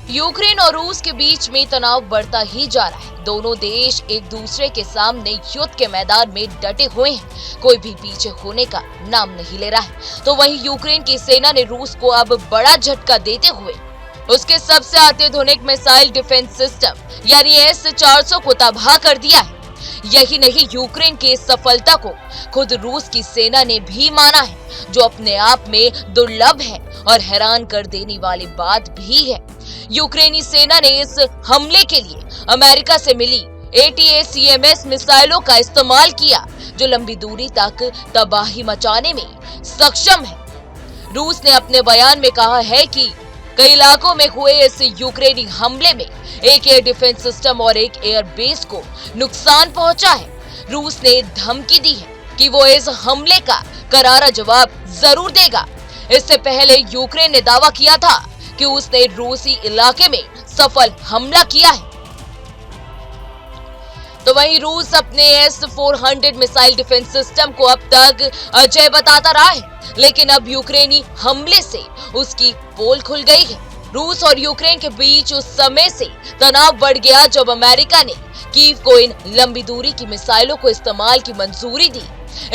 Ukraine और रूस के बीच में तनाव बढ़ता ही जा रहा है। दोनों देश एक दूसरे के सामने युद्ध के मैदान में डटे हुए हैं। कोई भी पीछे होने का नाम नहीं ले रहा है। तो वहीं यूक्रेन की सेना ने रूस को अब बड़ा झटका देते हुए उसके सबसे अत्याधुनिक मिसाइल डिफेंस सिस्टम यानी S-400 को तबाह कर दिया है। यही नहीं, यूक्रेन की इस सफलता को खुद रूस की सेना ने भी माना है, जो अपने आप में दुर्लभ है और हैरान कर देने वाली बात भी है। यूक्रेनी सेना ने इस हमले के लिए अमेरिका से मिली ATACMS मिसाइलों का इस्तेमाल किया, जो लंबी दूरी तक तबाही मचाने में सक्षम है। रूस ने अपने बयान में कहा है कि कई इलाकों में हुए इस यूक्रेनी हमले में एक एयर डिफेंस सिस्टम और एक एयर बेस को नुकसान पहुंचा है। रूस ने धमकी दी है कि वो इस हमले का करारा जवाब जरूर देगा। इससे पहले यूक्रेन ने दावा किया था कि उसने रूसी इलाके में सफल हमला किया है। तो वहीं रूस अपने S-400 मिसाइल डिफेंस सिस्टम को अब तक अजय बताता रहा है, लेकिन अब यूक्रेनी हमले से उसकी पोल खुल गई है। रूस और यूक्रेन के बीच उस समय से तनाव बढ़ गया जब अमेरिका ने कीव को इन लंबी दूरी की मिसाइलों को इस्तेमाल की मंजूरी दी।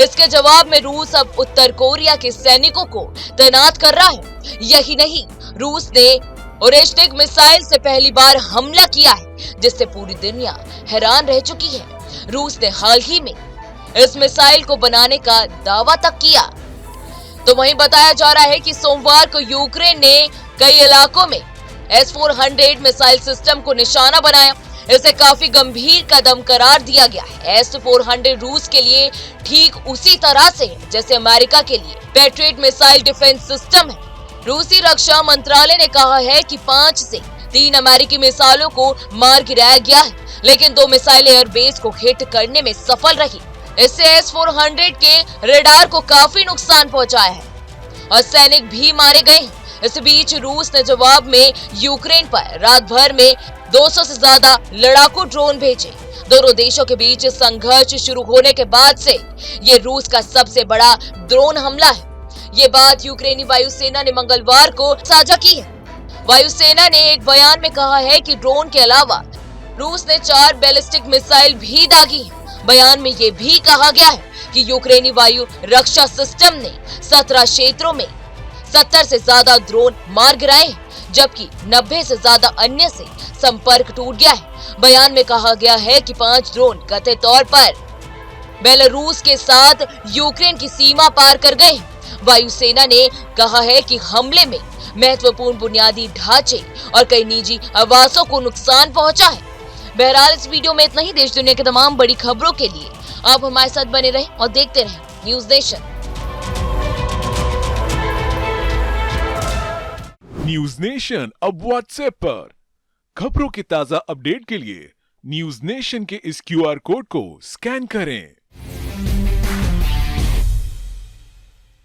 इसके जवाब में रूस अब उत्तर कोरिया के सैनिकों को तैनात कर रहा है। यही नहीं, रूस ने ओरेस्टिक मिसाइल से पहली बार हमला किया है, जिससे पूरी दुनिया हैरान रह चुकी है। रूस ने हाल ही में इस मिसाइल को बनाने का दावा तक किया। तो वहीं बताया जा रहा है कि सोमवार को यूक्रेन ने कई इलाकों में S-400 मिसाइल सिस्टम को निशाना बनाया। इसे काफी गंभीर कदम करार दिया गया है। S-400 रूस के लिए ठीक उसी तरह से है जैसे अमेरिका के लिए पैट्रियट मिसाइल डिफेंस सिस्टम है। रूसी रक्षा मंत्रालय ने कहा है कि 5 से 3 अमेरिकी मिसाइलों को मार गिराया गया है, लेकिन 2 मिसाइल एयरबेस को हिट करने में सफल रही। इससे S-400 के रडार को काफी नुकसान पहुंचाया है और सैनिक भी मारे गए हैं। इस बीच रूस ने जवाब में यूक्रेन पर रात भर में 200 से ज्यादा लड़ाकू ड्रोन भेजे। दोनों देशों के बीच संघर्ष शुरू होने के बाद से ये रूस का सबसे बड़ा ड्रोन हमला है। ये बात यूक्रेनी वायुसेना ने मंगलवार को साझा की है। वायुसेना ने एक बयान में कहा है कि ड्रोन के अलावा रूस ने 4 बैलिस्टिक मिसाइल भी दागी है। बयान में ये भी कहा गया है कि यूक्रेनी वायु रक्षा सिस्टम ने 17 क्षेत्रों में 70 से ज्यादा ड्रोन मार गिराए हैं, जबकि 90 से ज्यादा अन्य से संपर्क टूट गया है। बयान में कहा गया है कि 5 ड्रोन कथित तौर पर बेलारूस के साथ यूक्रेन की सीमा पार कर गए हैं। वायुसेना ने कहा है कि हमले में महत्वपूर्ण बुनियादी ढांचे और कई निजी आवासों को नुकसान पहुंचा है। बहरहाल इस वीडियो में इतना ही। देश दुनिया के तमाम बड़ी खबरों के लिए आप हमारे साथ बने रहें और देखते रहें न्यूज़ नेशन। न्यूज़ नेशन अब व्हाट्सएप पर खबरों के ताजा अपडेट के लिए न्यूज़ नेशन के इस QR कोड को स्कैन करें।